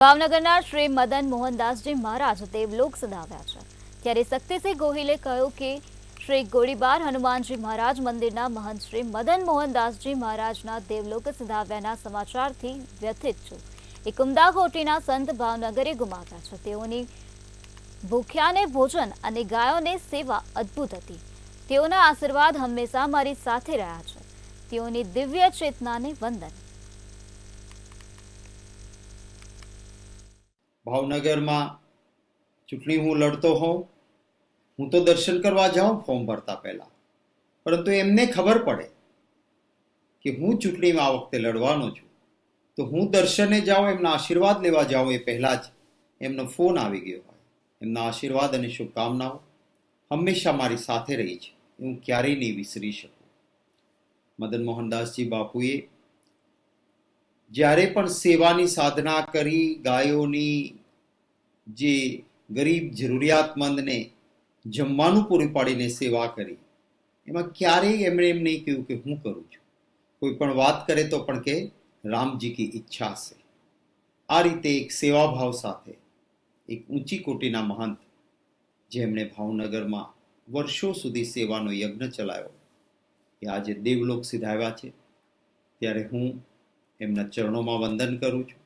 ભાવનગરના શ્રી મદન મોહનદાસજી મહારાજ દેવલોક સદાવ્યા છે। ત્યારે શક્તિસિંહ ગોહિલે કહ્યું કે શ્રી ગોળીબાર હનુમાનજી મહારાજ મંદિરના મહંત શ્રી મદન મોહનદાસજી મહારાજના દેવલોક સદાવ્યાના સમાચારથી વ્યથિત છું। એક ઉમદા કોટીના સંત ભાવનગરે ગુમાવ્યા છે। તેઓની ભૂખ્યાને ભોજન અને ગાયોને સેવા અદ્ભુત હતી। તેઓના આશીર્વાદ હંમેશા મારી સાથે રહ્યા છે। તેઓની દિવ્ય ચેતનાને વંદન। भावनगर में चूंटणी हूँ लड़तो हों, हूँ तो दर्शन करवा जाऊँ फॉर्म भरता पहला, परंतु एमने खबर पड़े कि हूँ चूंटणी में आ वखते लड़वानो छूं, तो हूँ दर्शने जाऊँ एमना आशीर्वाद लेवा जाऊँ ए पहला ज एमनो फोन आवी गयो होय। एमना आशीर्वाद अने शुभकामनाओं हमेशा मारी साथे रही छे, हूँ क्यारेय नहीं विसरी शकूं। मदन मोहनदासजी बापुए જ્યારે પણ સેવાની સાધના કરી, ગાયોની જે ગરીબ જરૂરિયાતમંદને જમવાનું પૂરું પાડીને સેવા કરી, એમાં ક્યારેય એમણે એમ નહીં કહ્યું કે હું કરું છું। કોઈ પણ વાત કરે તો પણ કે રામજી કી ઈચ્છા છે। આ રીતે એક સેવાભાવ સાથે એક ઊંચી કોટીના મહંત જેમણે ભાવનગરમાં વર્ષો સુધી સેવાનો યજ્ઞ ચલાવ્યો, એ આજે દેવલોક સિધાવ્યા છે। ત્યારે હું એમના ચરણોમાં વંદન કરું છું।